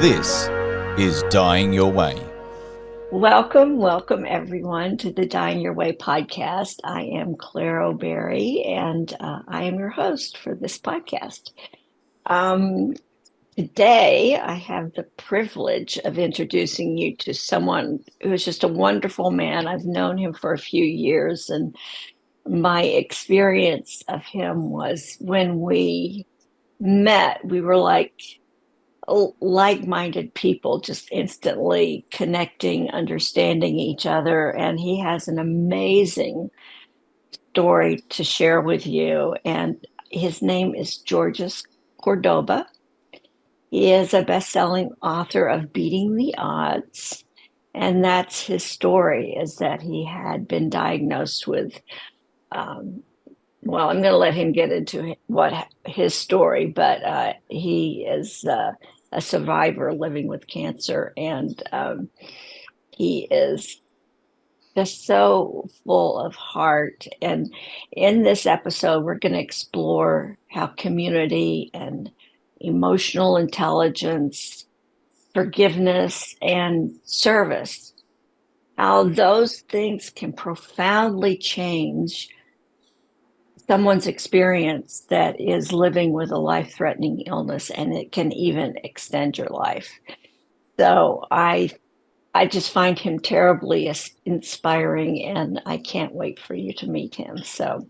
This is Dying Your Way. Welcome everyone to the Dying Your Way podcast. I am Claire O'Berry, and I am your host for this podcast. Today, I have the privilege of introducing you to someone who is just a wonderful man. I've known him for a few years, and my experience of him was when we met, we were like-minded people, just instantly connecting, understanding each other. And he has an amazing story to share with you. And his name is Georges Cordoba. He is a best-selling author of Beating the Odds. And that's his story, is that he had been diagnosed with, well, I'm going to let him get into what his story, but he is a survivor living with cancer, and he is just so full of heart. And in this episode, we're going to explore how community and emotional intelligence, forgiveness, and service, how those things can profoundly change someone's experience that is living with a life-threatening illness, and it can even extend your life. So I just find him terribly inspiring, and I can't wait for you to meet him. So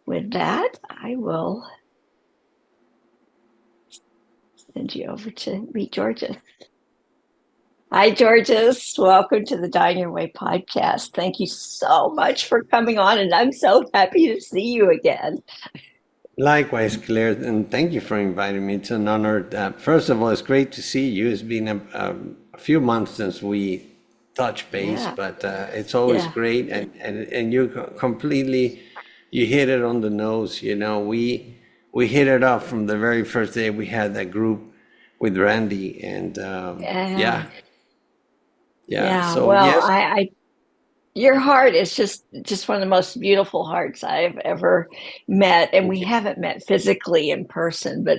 with that, I will send you over to meet Georges. Hi, Georges. Welcome to the Dying Your Way podcast. Thank you so much for coming on, and I'm so happy to see you again. Likewise, Claire, and thank you for inviting me. It's an honor. First of all, it's great to see you. It's been a few months since we touched base, but it's always great. And you completely, you hit it on the nose. You know, we hit it off from the very first day we had that group with Randy, and So well, yes, your heart is just one of the most beautiful hearts I've ever met. And we haven't met physically in person, but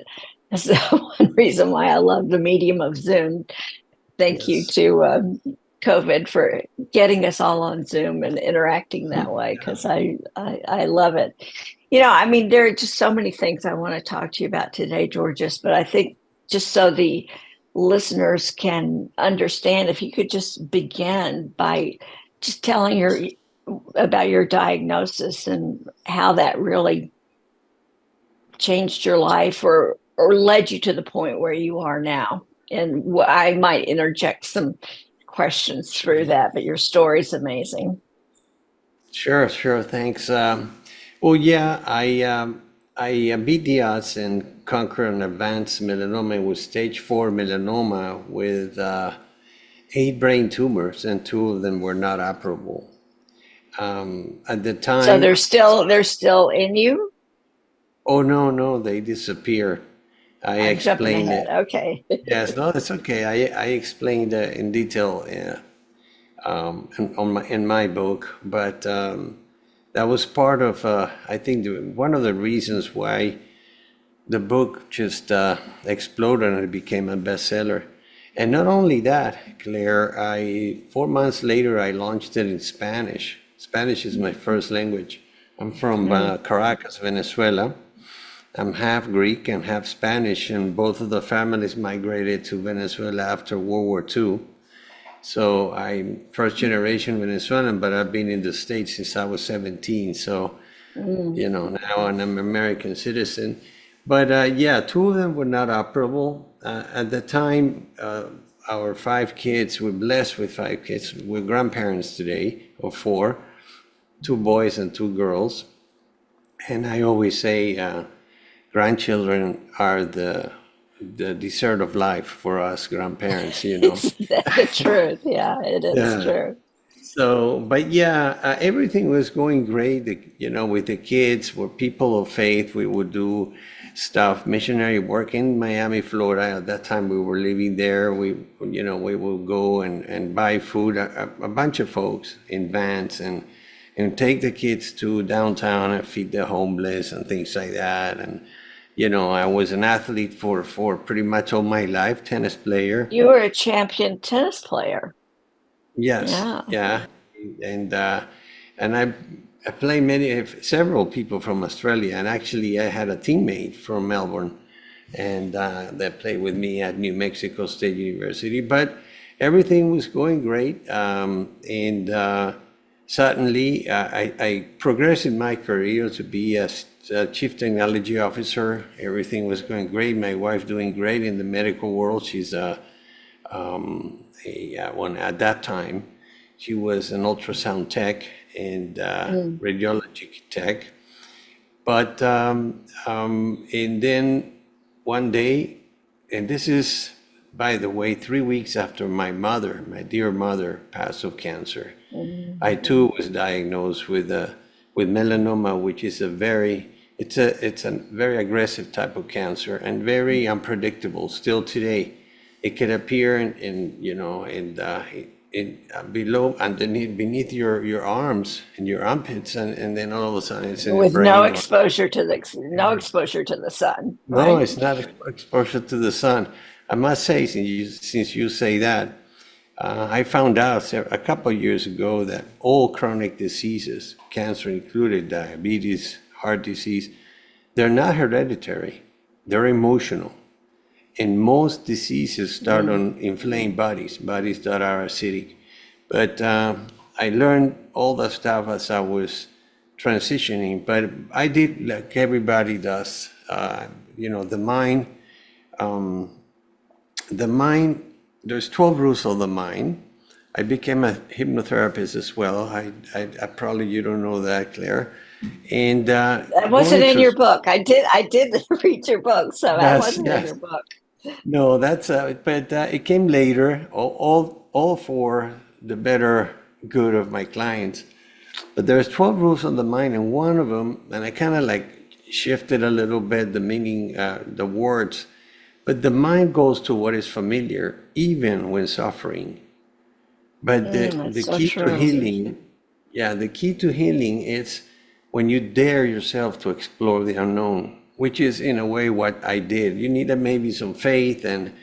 that's one reason why I love the medium of Zoom. Thank you to COVID for getting us all on Zoom and interacting that way, because I love it. You know, I mean, there are just so many things I want to talk to you about today, Georges, but I think just so the listeners can understand, if you could just begin by just telling about your diagnosis and how that really changed your life or led you to the point where you are now. And I might interject some questions through that, but your story's amazing. Sure, thanks. I beat the odds and conquered an advanced melanoma with stage 4 melanoma with 8 brain tumors, and 2 of them were not operable. At the time, so they're still in you? Oh no, they disappear. I I'm explained it. Okay. Yes, no, that's okay. I explained in detail in my book, but that was part of I think one of the reasons why the book just exploded and it became a bestseller. And not only that, Claire, 4 months later I launched it in Spanish. Spanish is my first language. I'm from Caracas, Venezuela. I'm half Greek and half Spanish, and both of the families migrated to Venezuela after World War II. So I'm first generation Venezuelan, but I've been in the States since I was 17. So, you know, now I'm an American citizen. But 2 of them were not operable. At the time, our 5 kids, we're blessed with 5 kids. We're grandparents today of 4, 2 boys and 2 girls. And I always say, grandchildren are the dessert of life for us grandparents, you know. That's the truth. Yeah, it is true. So, but everything was going great, you know, with the kids. We're people of faith. We would do stuff, missionary work in Miami, Florida. At that time, we were living there. We would go and buy food, a bunch of folks in vans, and take the kids to downtown and feed the homeless and things like that. And I was an athlete for pretty much all my life, tennis player. You were a champion tennis player. Yes, Yeah. yeah, and I play several people from Australia, and actually I had a teammate from Melbourne, and that played with me at New Mexico State University. But everything was going great, and suddenly I progressed in my career to be a chief technology officer. Everything was going great. My wife doing great in the medical world. She's one at that time. She was an ultrasound tech and radiology tech. But and then one day, and this is, by the way, 3 weeks after my dear mother, passed of cancer. I too was diagnosed with melanoma, which is it's a very aggressive type of cancer and very unpredictable still today. It could appear below, underneath, beneath your arms and your armpits, and then all of a sudden it's in the With brain. no exposure to the sun, No, right? it's not exposure to the sun. I must say, since you say that, I found out a couple of years ago that all chronic diseases, cancer included, diabetes, heart disease, they're not hereditary, they're emotional. And most diseases start on inflamed bodies that are acidic. But I learned all that stuff as I was transitioning. But I did like everybody does. The mind, there's 12 rules of the mind. I became a hypnotherapist as well. I probably, you don't know that, Claire. And That wasn't in your book. I did read your book, so that wasn't in your book. No, but it came later, all for the better good of my clients. But there's 12 rules on the mind, and one of them, and I kind of like shifted a little bit the meaning, the words, but the mind goes to what is familiar, even when suffering. But the so key true. to healing, the key to healing is when you dare yourself to explore the unknown, which is in a way what I did. You need maybe some faith and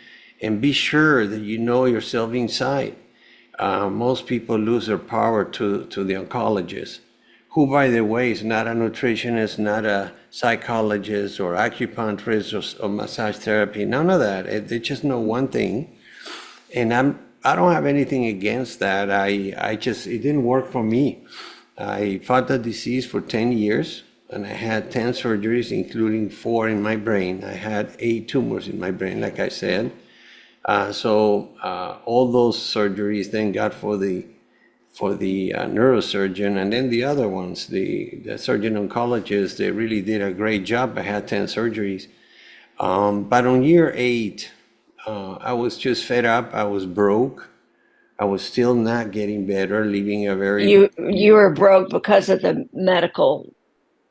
be sure that you know yourself inside. Most people lose their power to the oncologist, who, by the way, is not a nutritionist, not a psychologist or acupuncturist or massage therapy, none of that. They just know one thing. And I don't have anything against that. It didn't work for me. I fought the disease for 10 years, and I had 10 surgeries, including 4 in my brain. I had 8 tumors in my brain, like I said. So all those surgeries then got for the neurosurgeon, and then the other ones, the surgeon oncologist, they really did a great job. I had 10 surgeries. But on year 8, I was just fed up. I was broke. I was still not getting better, living a very... You were broke because of the medical...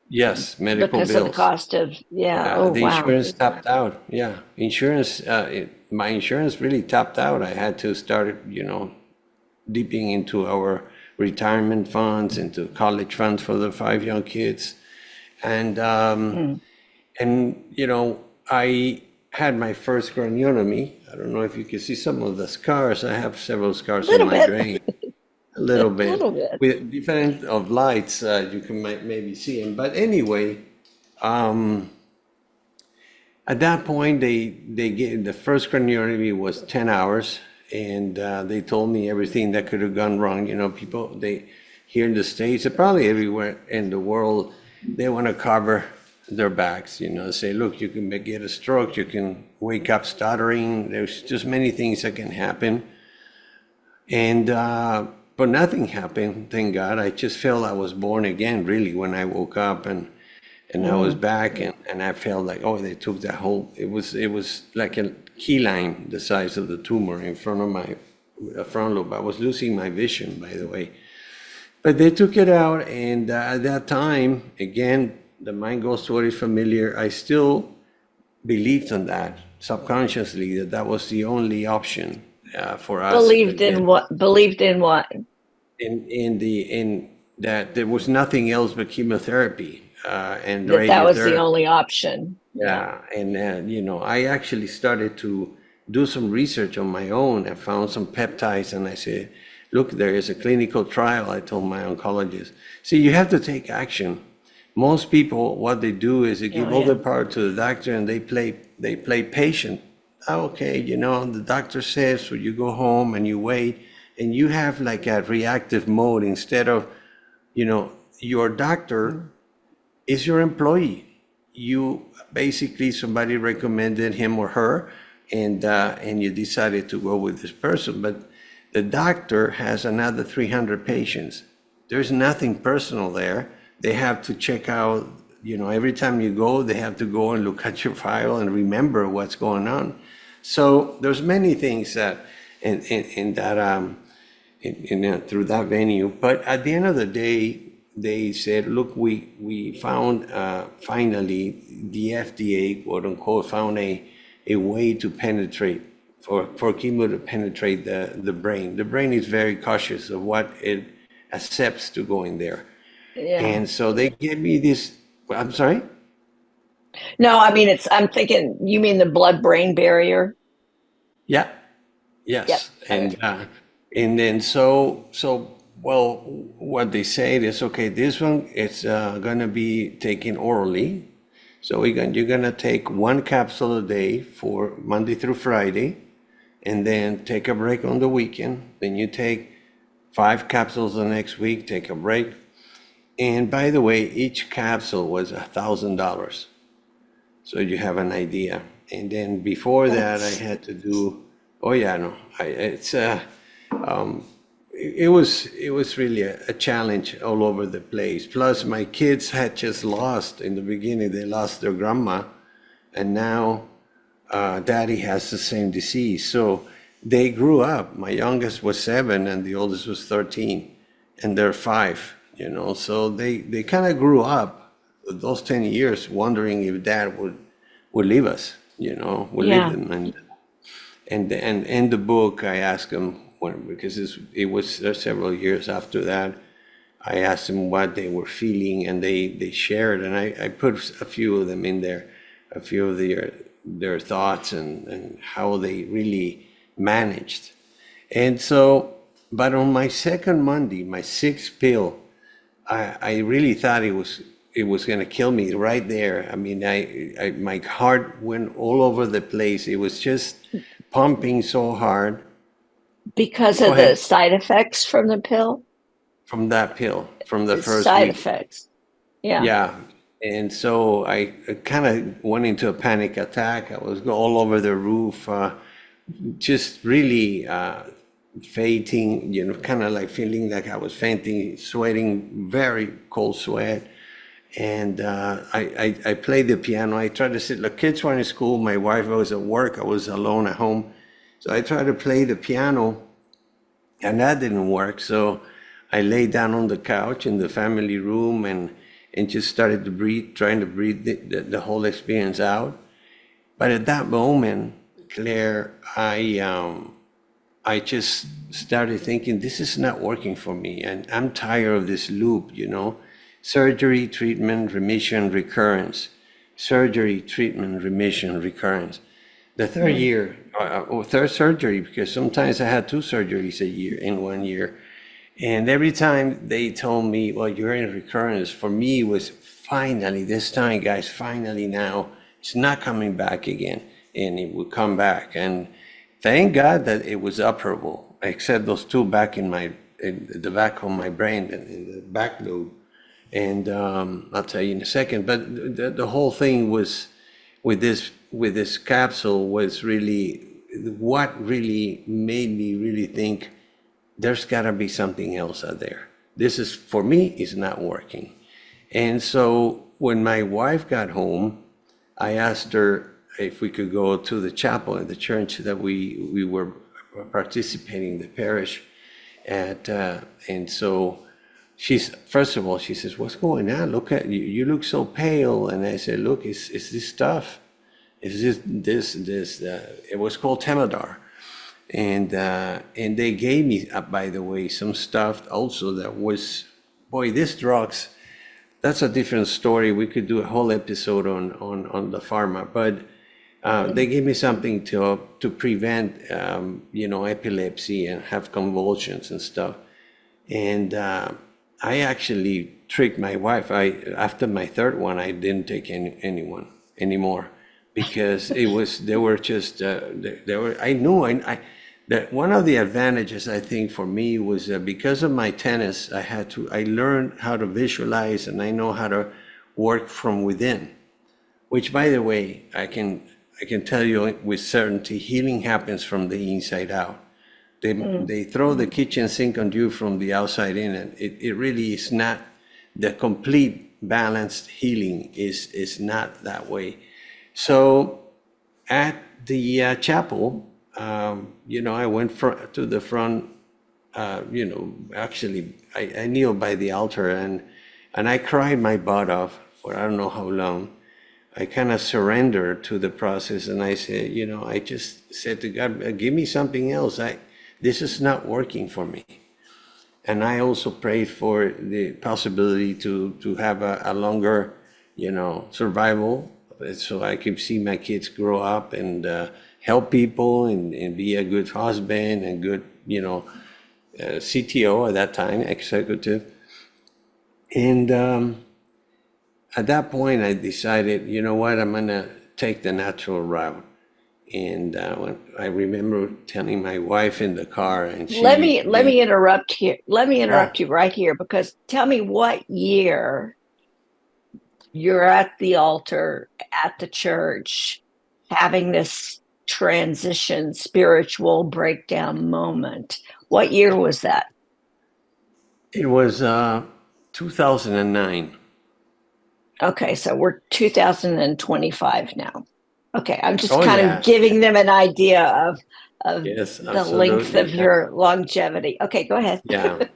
Yes, medical because bills. of the cost of... Yeah. The insurance tapped out. Yeah, my insurance really tapped out. I had to start, dipping into our retirement funds, into college funds for the 5 young kids. And, I had my first craniotomy. I don't know if you can see some of the scars. I have several scars on my brain. A little bit. With different of lights, you can maybe see them. But anyway, at that point, they gave the first craniotomy was 10 hours, and they told me everything that could have gone wrong. People here in the States, and probably everywhere in the world, they want to cover their backs. Say, look, you can get a stroke, you can wake up stuttering. There's just many things that can happen, and but nothing happened. Thank God. I just felt I was born again, really, when I woke up and I was back, and I felt like, they took that whole, it was like a key line the size of the tumor in front of my front lobe. I was losing my vision, by the way. But they took it out, and at that time, again, the mind goes to what is familiar. I still believed in that, subconsciously, that was the only option for us. Believed in what? In In that there was nothing else but chemotherapy. and that was the radiotherapy. only option. Yeah, and you know, I actually started to do some research on my own. I found some peptides, and I said, "Look, there is a clinical trial." I told my oncologist, "See, you have to take action." Most people, what they do is they give Oh, all yeah. the power to the doctor, and they play patient. Okay, you know, the doctor says, so you go home and you wait, and you have like a reactive mode instead of, you know, your doctor is your employee. You basically, somebody recommended him or her, and you decided to go with this person, but the doctor has another 300 patients. There's nothing personal there. They have to check out, you know, every time you go, they have to go and look at your file and remember what's going on. So there's many things that in that through that venue. But at the end of the day, they said, look, we found finally the FDA, quote unquote, found a way to penetrate, for chemo to penetrate the brain. The brain is very cautious of what it accepts to go in there. Yeah. And so they gave me this, I'm sorry? No, I mean, I'm thinking, you mean the blood-brain barrier? Yeah, Yep. yes. And then well, what they say is, okay, this one is gonna be taken orally. So you're gonna take one capsule a day for Monday through Friday, and then take a break on the weekend. Then you take 5 capsules the next week, take a break. And by the way, each capsule was $1,000. So you have an idea. And then before that, I had to do, oh yeah, no, it was really a challenge all over the place. Plus, my kids had just lost in the beginning. They lost their grandma, and now daddy has the same disease. So they grew up. My youngest was 7, and the oldest was 13, and they're 5. You know, so they kind of grew up those 10 years wondering if dad would leave us. You know, would leave Yeah. them. And in the book, I asked them, because it was several years after that, I asked them what they were feeling, and they shared, and I put a few of them in there, a few of their thoughts and how they really managed. And so, but on my second Monday, my 6th pill, I really thought it was gonna kill me right there. I mean, my heart went all over the place. It was just pumping so hard. Because Go of the ahead. side effects from the pill? From that pill, from the first Side week. effects. Yeah. Yeah. And so I kind of went into a panic attack. I was all over the roof, just really fainting, you know, kind of like feeling like I was fainting, sweating, very cold sweat. And I played the piano. I tried to sit, the kids were in school, my wife was at work, I was alone at home. So I tried to play the piano, and that didn't work. So I lay down on the couch in the family room and just started to breathe, trying to breathe the whole experience out. But at that moment, Claire, I just started thinking, this is not working for me, and I'm tired of this loop, you know. Surgery, treatment, remission, recurrence. Surgery, treatment, remission, recurrence. The third year, or third surgery, because sometimes I had 2 surgeries a year in 1 year. And every time they told me, well, you're in recurrence, for me it was finally, this time, guys, finally now, it's not coming back again. And it would come back. And thank God that it was operable, except those 2 back in the back of my brain, in the back lobe. And I'll tell you in a second. But the whole thing was with this capsule was really what really made me really think there's got to be something else out there. This is, for me, is not working. And so when my wife got home, I asked her if we could go to the chapel in the church that we were participating in, the parish at. And so first of all, she says, what's going on? Look at you, you look so pale. And I said, look, it's this stuff. It's this, it was called Temodar. And they gave me, by the way, some stuff also that was, boy, these drugs, that's a different story. We could do a whole episode on the pharma, but they gave me something to prevent, epilepsy and have convulsions and stuff. And I actually tricked my wife. After my third one, I didn't take anyone anymore because they were just they were. I knew that one of the advantages I think for me was because of my tennis, I learned how to visualize, and I know how to work from within. Which, by the way, I can tell you with certainty, healing happens from the inside out. They throw the kitchen sink on you from the outside in, and it really is not the complete balanced healing is not that way. So at the chapel, I went to the front. Actually, I kneeled by the altar and I cried my butt off for I don't know how long. I kind of surrendered to the process, and I said, I just said to God, give me something else. This is not working for me. And I also prayed for the possibility to have a longer, survival, so I could see my kids grow up and help people and be a good husband and good, CTO at that time, executive. And at that point, I decided, you know what, I'm gonna take the natural route. And when I remember telling my wife in the car, and Let me interrupt here. Let me yeah, interrupt you right here, because tell me what year you're at the altar at the church having this transition spiritual breakdown moment. What year was that? it was 2009. Okay, so we're 2025 now. Okay, I'm just Oh kind of yeah, giving them an idea of yes, the length of absolutely. your longevity. Okay, go ahead. Yeah,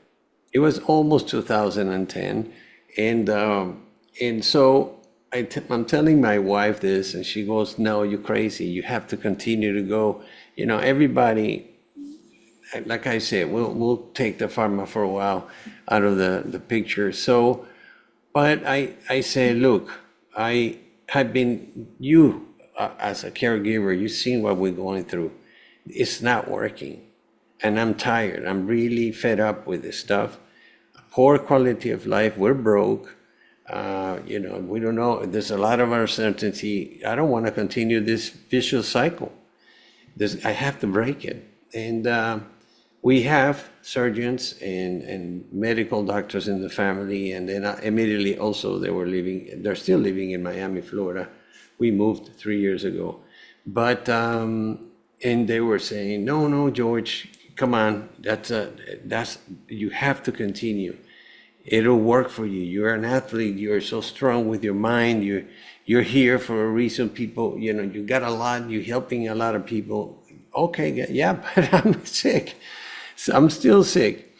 it was almost 2010, and so I'm telling my wife this, and she goes, "No, you're crazy. You have to continue to go. Everybody, like I said, we'll take the pharma for a while out of the picture." So, but I say, look, I have been as a caregiver. You've seen what we're going through. It's not working, and I'm tired. I'm really fed up with this stuff. Poor quality of life. We're broke. We don't know. There's a lot of uncertainty. I don't want to continue this vicious cycle. I have to break it. And we have surgeons and medical doctors in the family. And then immediately also they're still living in Miami, Florida. We moved 3 years ago. But, and they were saying, no, George, come on, you have to continue. It'll work for you. You're an athlete. You're so strong with your mind. You're here for a reason. People, you got a lot. You're helping a lot of people. Okay, yeah, but I'm sick. So I'm still sick.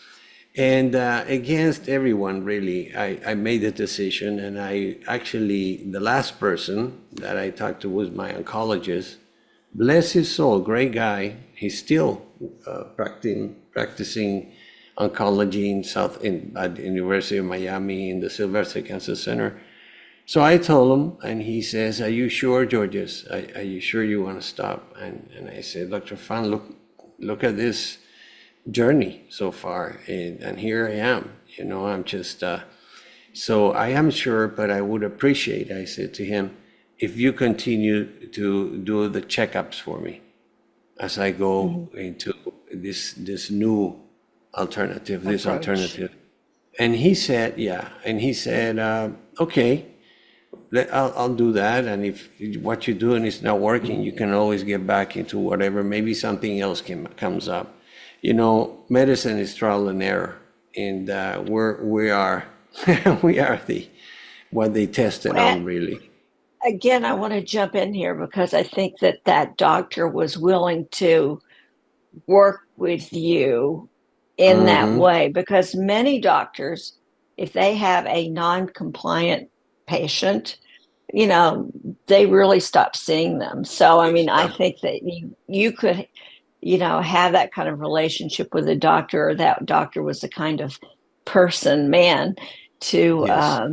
And against everyone, really, I made a decision. And the last person that I talked to was my oncologist. Bless his soul, great guy. He's still practicing oncology at the University of Miami in the Sylvester Cancer Center. So I told him, and he says, "Are you sure, Georges? Are you sure you want to stop?" And I said, "Dr. Fan, look at this journey so far, and here I am. I'm just so I am sure, but I would appreciate," I said to him, "if you continue to do the checkups for me as I go into this new alternative, this Approach. alternative." And he said, yeah. And he said, okay, I'll do that. And if what you're doing is not working, you can always get back into whatever, maybe something else comes up. Medicine is trial and error. And we are, we are what they tested Well, on, really. again, I want to jump in here because I think that doctor was willing to work with you in that Mm-hmm. way, because many doctors, if they have a non-compliant patient, they really stop seeing them. So I mean, I think that you could have that kind of relationship with a doctor, or that doctor was the kind of man to Yes.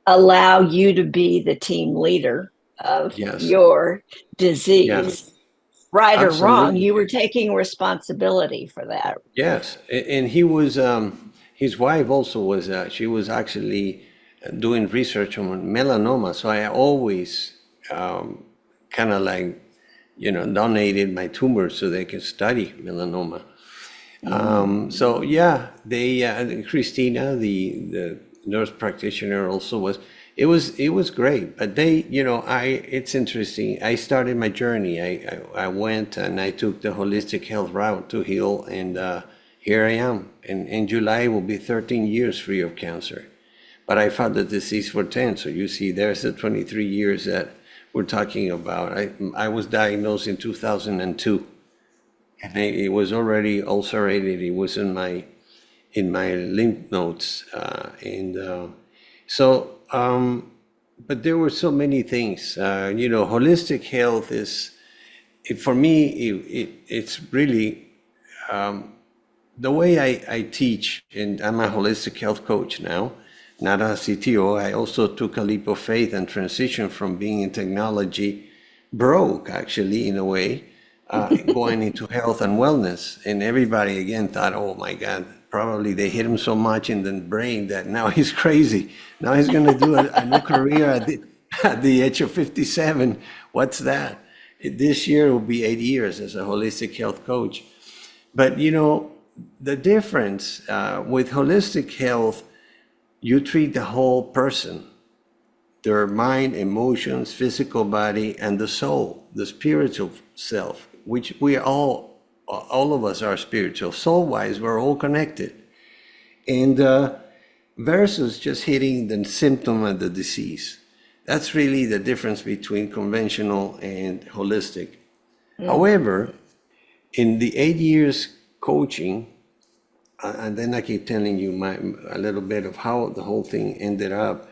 allow you to be the team leader of Yes. your Yeah, disease. Right or wrong, absolutely. you were taking responsibility for that. Yes, and he was, his wife also was, she was actually doing research on melanoma. So I always kind of like, donated my tumors so they could study melanoma. So yeah, they Christina, the nurse practitioner, also was. It was great, but they, it's interesting. I started my journey. I went and I took the holistic health route to heal, and here I am. And in July will be 13 years free of cancer. But I fought the disease for 10. So you see, there's the 23 years that we're talking about. I was diagnosed in 2002. And it was already ulcerated. It was in my lymph nodes, and but there were so many things. Holistic health is, for me, it's really the way I teach, and I'm a holistic health coach now, not a CTO. I also took a leap of faith and transitioned from being in technology, broke actually in a way, going into health and wellness. And everybody again thought, oh my God, probably they hit him so much in the brain that now he's crazy. Now he's going to do a new career at the age of 57. What's that? This year will be 8 years as a holistic health coach. But the difference with holistic health, you treat the whole person, their mind, emotions, physical body, and the soul, the spiritual self, which we all of us are spiritual. Soul-wise, we're all connected. And versus just hitting the symptom of the disease. That's really the difference between conventional and holistic. However, in the 8 years coaching, and then I keep telling you a little bit of how the whole thing ended up,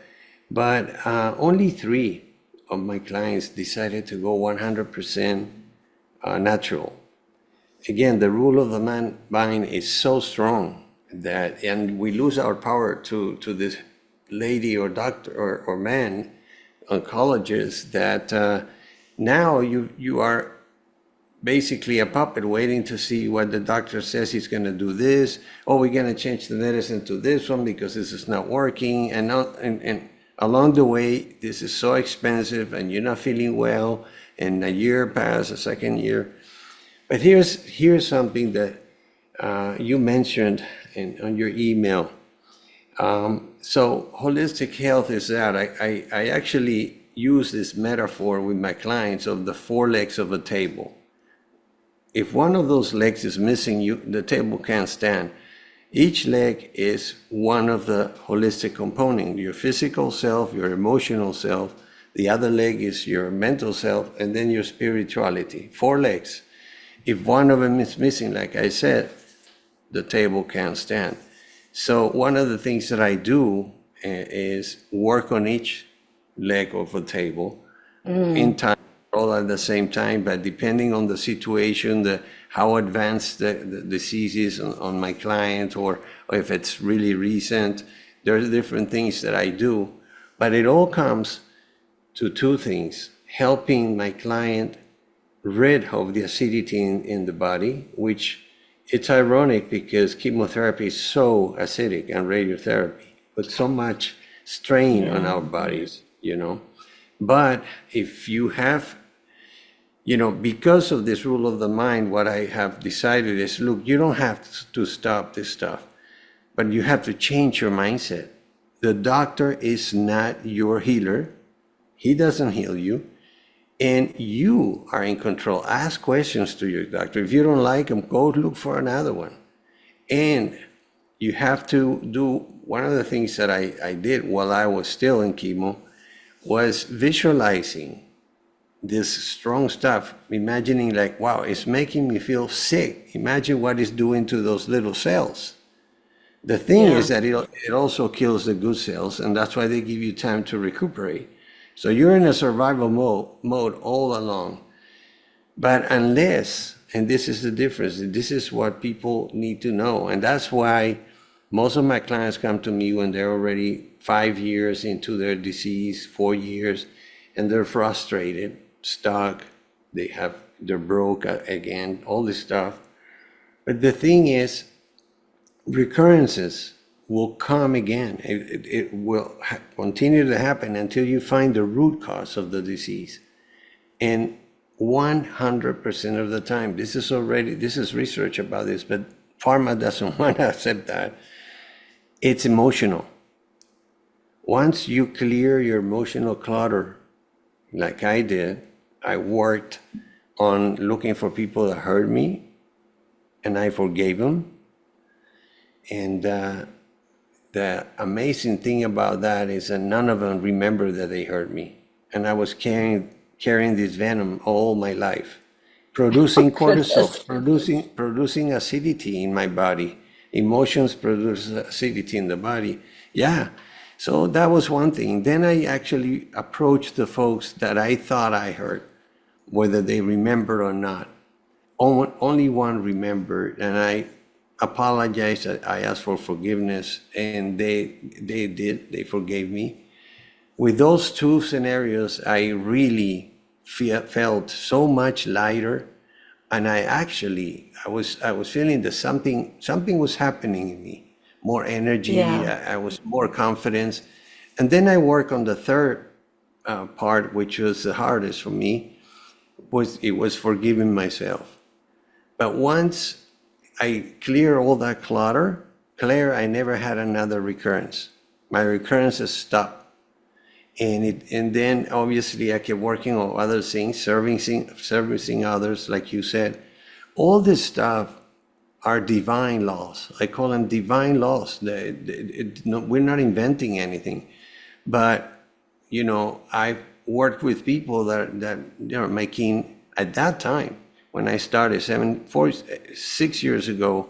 but only 3 of my clients decided to go 100% natural. Again, the rule of the mind is so strong that, and we lose our power to this lady or doctor or man, oncologist, that now you are basically a puppet waiting to see what the doctor says he's going to do this. Oh, we're going to change the medicine to this one because this is not working. And along the way, this is so expensive and you're not feeling well. And a year passed, a second year. But here's something that you mentioned on your email. So holistic health is that I actually use this metaphor with my clients of the 4 legs of a table. If one of those legs is missing, the table can't stand. Each leg is one of the holistic components, your physical self, your emotional self. The other leg is your mental self, and then your spirituality. 4 legs. If one of them is missing, like I said, the table can't stand. So one of the things that I do is work on each leg of a table in time, all at the same time, but depending on the situation, how advanced the disease is on my client, or if it's really recent, there are different things that I do. But it all comes to 2 things: helping my client rid of the acidity in the body, which it's ironic because chemotherapy is so acidic, and radiotherapy put so much strain on our bodies, But if you have, because of this rule of the mind, what I have decided is, look, you don't have to stop this stuff, but you have to change your mindset. The doctor is not your healer. He doesn't heal you. And you are in control. Ask questions to your doctor. If you don't like him, go look for another one. And you have to do, one of the things that I did while I was still in chemo was visualizing this strong stuff, imagining like, wow, it's making me feel sick. Imagine what it's doing to those little cells. The thing is that it also kills the good cells, and that's why they give you time to recuperate. So you're in a survival mode all along. But unless, and this is the difference, this is what people need to know, and that's why Most of my clients come to me when they're already 5 years into their disease, 4 years, and they're frustrated, stuck, they're broke again, all this stuff. But the thing is, recurrences will come again. It will continue to happen until you find the root cause of the disease. And 100% of the time, this is research about this, but pharma doesn't want to accept that. It's emotional. Once you clear your emotional clutter, like I did, I worked on looking for people that hurt me, and I forgave them. And the amazing thing about that is that none of them remember that they hurt me. And I was carrying this venom all my life, producing cortisol, producing acidity in my body. Emotions produce acidity in the body. Yeah. So that was one thing. Then I actually approached the folks that I thought I hurt, whether they remember or not. Only one remembered, and I apologized. I asked for forgiveness, and they forgave me. With those two scenarios, I really felt so much lighter, and I was feeling that something was happening in me, more energy. Yeah. I was more confidence, and then I worked on the third part, which was the hardest for me. Was forgiving myself. But once I clear all that clutter, Claire, I never had another recurrence. My recurrences stopped. And then obviously I kept working on other things, servicing others, like you said. All this stuff are divine laws. I call them divine laws. We're not inventing anything. But, I've worked with people that making, at that time, when I started 6 years ago,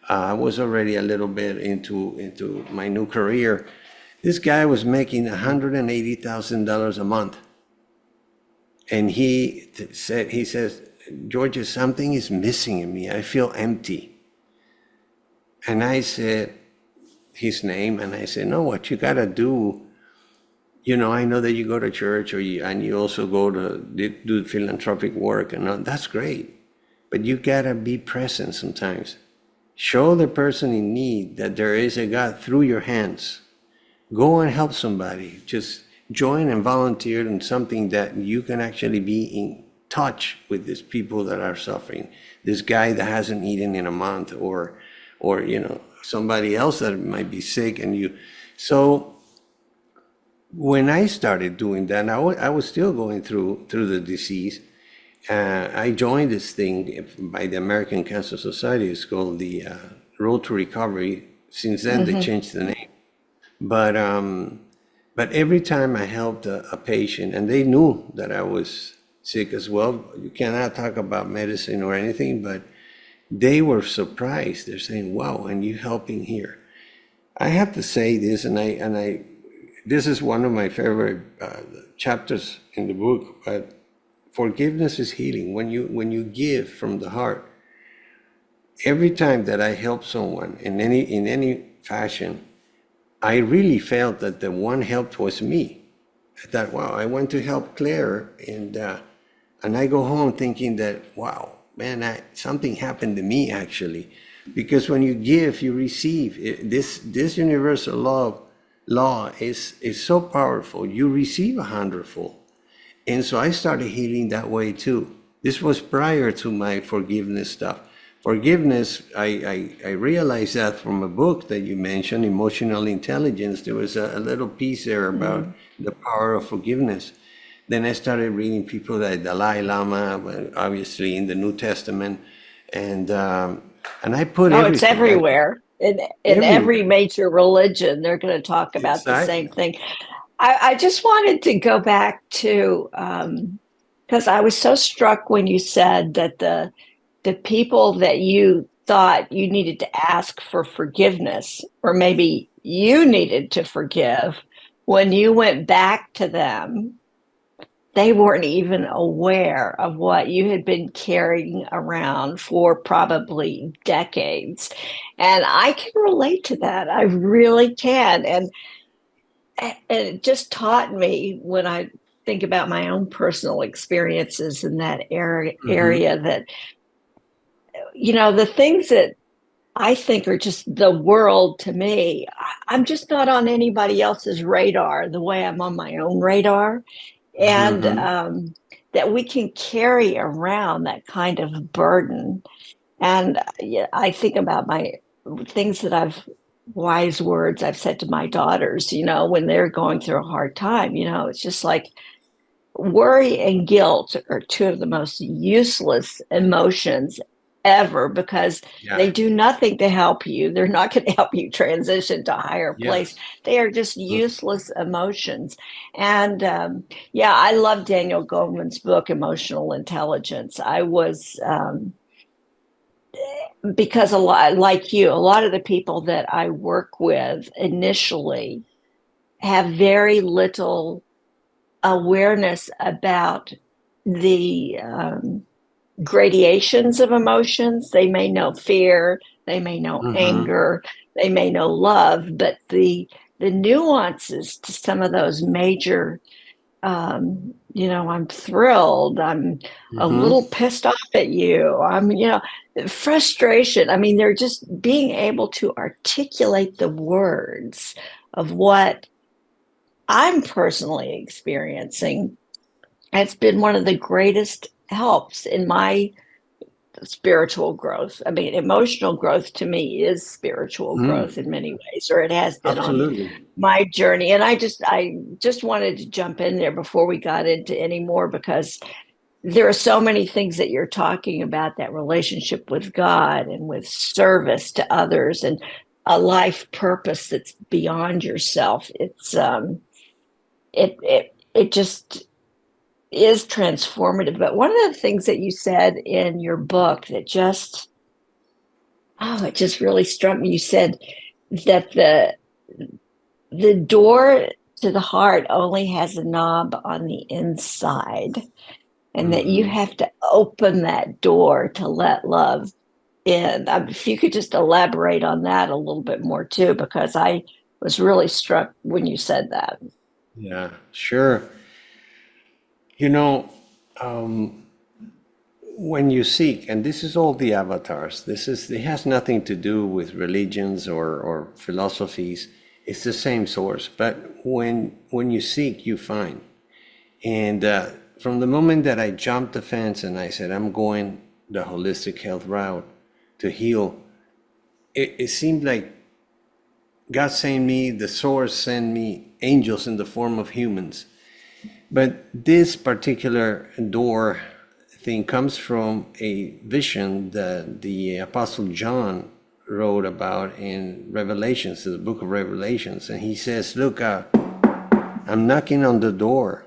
I was already a little bit into my new career. This guy was making $180,000 a month. And he says, George, something is missing in me. I feel empty. And I said his name, and I said, no, what you got to do, I know that you go to church and you also go to do philanthropic work, and that's great. But you got to be present sometimes. Show the person in need that there is a God through your hands. Go and help somebody. Just join and volunteer in something that you can actually be in touch with these people that are suffering. This guy that hasn't eaten in a month, or somebody else that might be sick, So when I started doing that, I was still going through the disease. I joined this thing by the American Cancer Society. It's called the Road to Recovery. Since then, they changed the name. But every time I helped a patient, and they knew that I was sick as well. You cannot talk about medicine or anything, but they were surprised. They're saying, "Wow, and you helping here." I have to say this, and this is one of my favorite chapters in the book. But forgiveness is healing. When you give from the heart, every time that I help someone in any fashion, I really felt that the one helped was me. I thought, wow, I went to help Claire, and I go home thinking that, wow, man, something happened to me actually, because when you give, you receive. This universal law is so powerful. You receive 100-fold, and so I started healing that way too. This was prior to my forgiveness stuff. Forgiveness, I realized that from a book that you mentioned, Emotional Intelligence. There was a little piece there about the power of forgiveness. Then I started reading people like Dalai Lama, obviously in the New Testament, and I put everything. It's everywhere. In every major religion, they're going to talk about the same thing. I just wanted to go back to, because I was so struck when you said that the people that you thought you needed to ask for forgiveness, or maybe you needed to forgive, when you went back to them, they weren't even aware of what you had been carrying around for probably decades. And I can relate to that. I really can. And it just taught me, when I think about my own personal experiences in that area, that, the things that I think are just the world to me, I'm just not on anybody else's radar the way I'm on my own radar. And Mm-hmm. that we can carry around that kind of burden. And yeah, I think about my things that wise words I've said to my daughters, when they're going through a hard time, it's just like, worry and guilt are two of the most useless emotions ever, because Yeah. they do nothing to help you. They're not going to help you transition to a higher place. Yes. They are just useless emotions. And yeah, I love Daniel Goleman's book, Emotional Intelligence. I was, because a lot, like you, a lot of the people that I work with initially have very little awareness about the gradations of emotions. They may know fear, they may know Mm-hmm. anger, they may know love, but the nuances to some of those major, I'm thrilled, I'm a Mm-hmm. little pissed off at you, frustration. I mean, they're just being able to articulate the words of what I'm personally experiencing. It's been one of the greatest helps in my spiritual growth. I mean, emotional growth to me is spiritual growth Mm. in many ways, or it has been on Absolutely. my journey. And I just wanted to jump in there before we got into any more, because there are so many things that you're talking about, that relationship with God and with service to others and a life purpose that's beyond yourself. It just is transformative. But one of the things that you said in your book that it just really struck me. You said that the door to the heart only has a knob on the inside, and that you Mm-hmm. have to open that door to let love in. If you could just elaborate on that a little bit more too, because I was really struck when you said that. Yeah, sure. You know, um, when you seek, and this is all the avatars, it has nothing to do with religions or philosophies. It's the same source. But when you seek, you find. And from the moment that I jumped the fence and I said, I'm going the holistic health route to heal, it seemed like God sent me, the source sent me angels in the form of humans. But this particular door thing comes from a vision that the Apostle John wrote about in Revelations, the book of Revelations. And he says, look, I'm knocking on the door.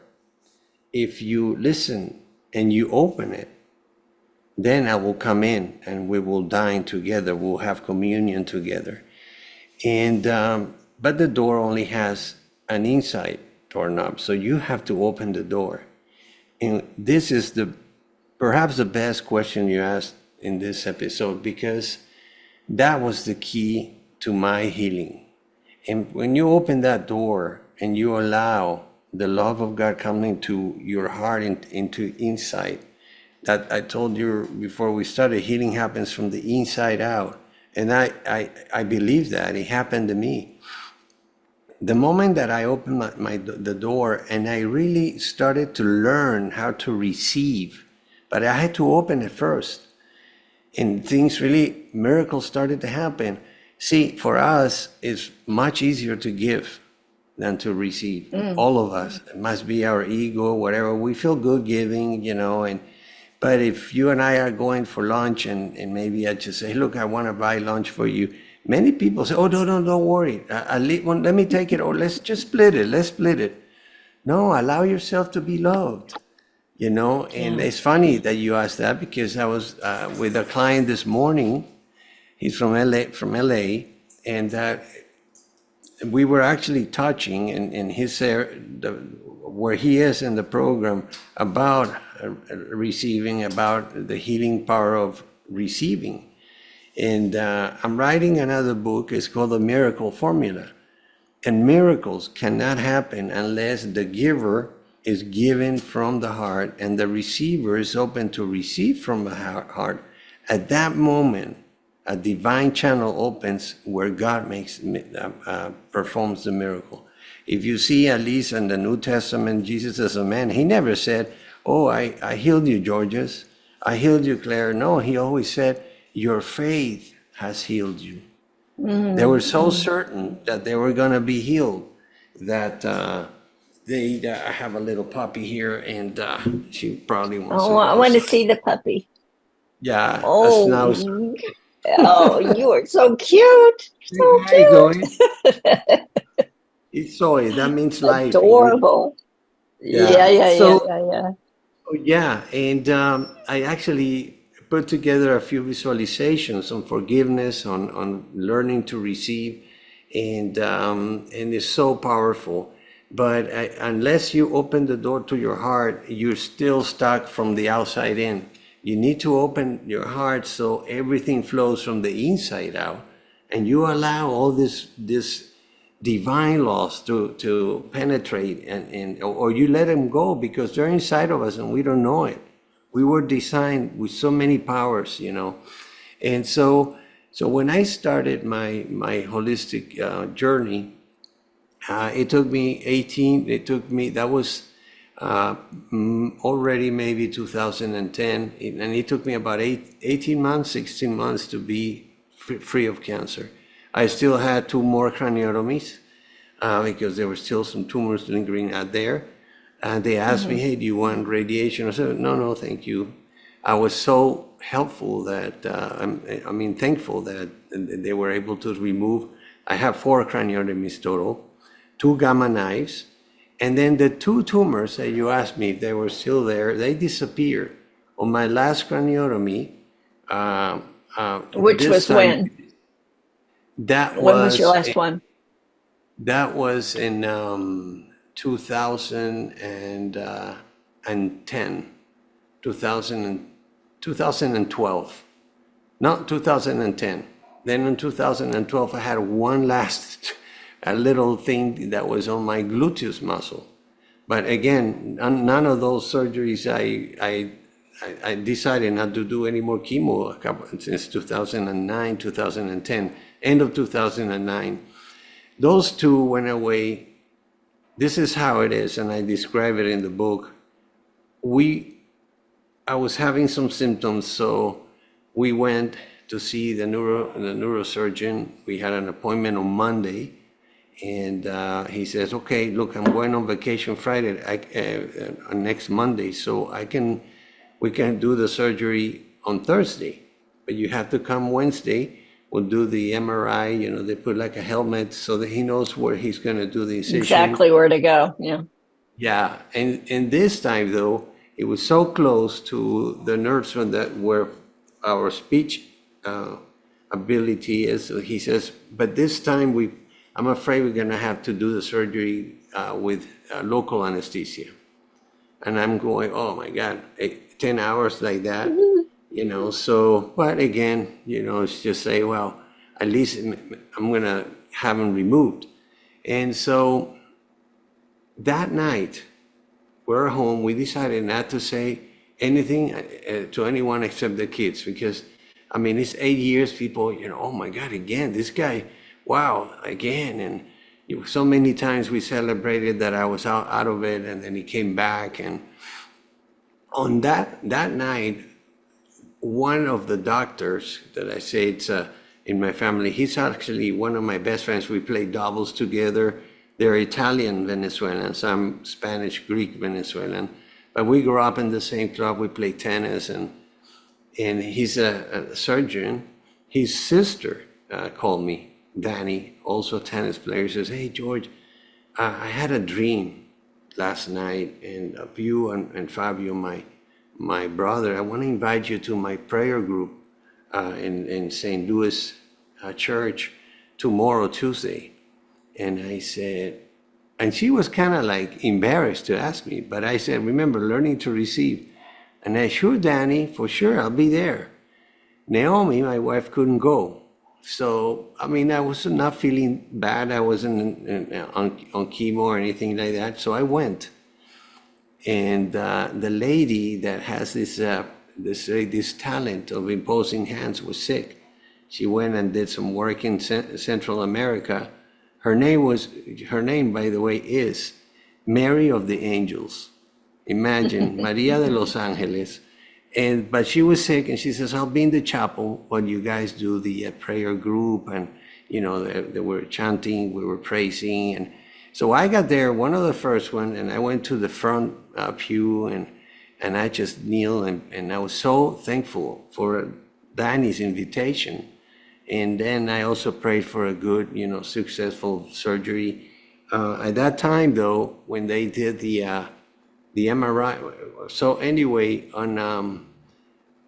If you listen and you open it, then I will come in and we will dine together. We'll have communion together. And but the door only has an inside doorknob, so you have to open the door. And this is perhaps the best question you asked in this episode, because that was the key to my healing. And when you open that door and you allow the love of God coming into your heart, into inside, that I told you before we started, healing happens from the inside out. And I believe that it happened to me. The moment that I opened the door and I really started to learn how to receive, but I had to open it first. And miracles started to happen. See, for us, it's much easier to give than to receive. Mm. All of us. It must be our ego, whatever. We feel good giving, but if you and I are going for lunch and maybe I just say, look, I want to buy lunch for you. Many people say, oh, no, no, don't worry. Let me take it, or let's just split it. Let's split it. No, allow yourself to be loved, and Yeah. it's funny that you asked that, because I was with a client this morning. He's from LA, and we were actually touching, and he said, where he is in the program about receiving, about the healing power of receiving. And I'm writing another book. It's called The Miracle Formula. And miracles cannot happen unless the giver is given from the heart and the receiver is open to receive from the heart. At that moment, a divine channel opens where God performs the miracle. If you see, at least in the New Testament, Jesus as a man, he never said, oh, I healed you, Georges. I healed you, Claire. No, he always said, your faith has healed you. They were so certain that they were going to be healed that I have a little puppy here, and she probably wants to go I want to outside. see the puppy. Yeah, a Oh, schnauzer. oh, you are so cute. So Hi, Zoe. cute. It's Zoe. That means life in Greek. Adorable. Yeah, Yeah. yeah, yeah, So, yeah, yeah. yeah, and I actually put together a few visualizations on forgiveness, on learning to receive, and it's so powerful. But unless you open the door to your heart, you're still stuck from the outside in. You need to open your heart so everything flows from the inside out, and you allow all this divine laws to penetrate, or you let them go because they're inside of us and we don't know it. We were designed with so many powers, and so when I started my holistic journey, it took me that was already maybe 2010, and it took me about 18 months, 16 months to be free of cancer. I still had 2 more craniotomies because there were still some tumors lingering out there. And they asked me, hey, do you want radiation? I said, no, thank you. I was so helpful that, thankful that they were able to remove. I have 4 craniotomies total, 2 gamma knives. And then the 2 tumors that you asked me if they were still there, they disappeared. On my last craniotomy, Which was when? That When was your was last one? that was in 2010, 2012, not 2010. Then in 2012, I had one last a little thing that was on my gluteus muscle. But again, none of those surgeries, I decided not to do any more chemo since 2009, 2010, end of 2009. Those 2 went away. This is how it is, and I describe it in the book. I was having some symptoms, so we went to see the neurosurgeon. We had an appointment on Monday, and he says, okay, look, I'm going on vacation Friday, next Monday, so we can do the surgery on Thursday, but you have to come Wednesday. We'll do the MRI, they put like a helmet so that he knows where he's going to do the incision. Exactly where to go. Yeah. Yeah, and this time though, it was so close to the nerves where our speech ability is. So he says, but this time I'm afraid we're going to have to do the surgery with local anesthesia. And I'm going, oh my God, 10 hours like that, so, but again, it's just say, well, at least I'm going to have them removed. And so that night, we're home, we decided not to say anything to anyone except the kids, because, it's 8 years, people, oh my God, again, this guy, wow, again. And so many times we celebrated that I was out of it, and then he came back. And on that night, one of the doctors that I say it's in my family, he's actually one of my best friends. We play doubles together. They're Italian Venezuelans. I'm Spanish, Greek Venezuelan. But we grew up in the same club. We play tennis, and he's a surgeon. His sister called me, Danny, also a tennis player, says, hey, George, I had a dream last night, and of you and Fabio, my brother. I want to invite you to my prayer group in St. Louis church tomorrow, Tuesday. And I said, And she was kind of like embarrassed to ask me, but I said, remember, learning to receive. And I, sure, Danny, for sure, I'll be there. Naomi, my wife, couldn't go. So, I mean, I was not feeling bad. I wasn't on chemo or anything like that. So I went. And the lady that has this talent of imposing hands was sick. She went and did some work in Central America. Her name, by the way, is Mary of the Angels. Imagine, Maria de los Ángeles. But she was sick, and she says, I'll be in the chapel when you guys do the prayer group. And, you know, they were chanting, we were praising. And so I got there, one of the first one, and I went to the front pew, and I just kneeled, and I was so thankful for Danny's invitation. And then I also prayed for a good, you know, successful surgery. At that time, though, when they did the MRI, so anyway,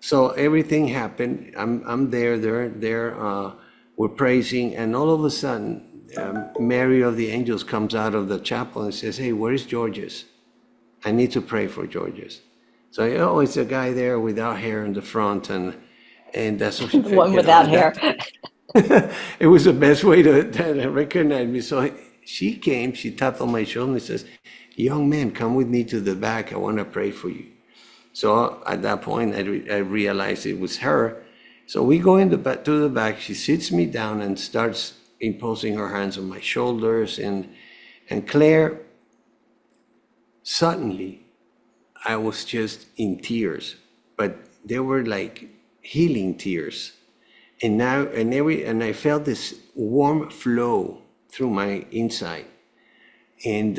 so everything happened. I'm there, we're praising, and all of a sudden, Mary of the Angels comes out of the chapel and says, hey, where is Georges? I need to pray for Georges. So, oh, it's a guy there without hair in the front, and that's what The one without hair. It was the best way to recognize me. So she came, she tapped on my shoulder and says, young man, come with me to the back. I want to pray for you. So at that point, I realized it was her. So we go to the back. She sits me down and starts imposing her hands on my shoulders. And Claire, suddenly, I was just in tears, but they were like healing tears. And I felt this warm flow through my inside. And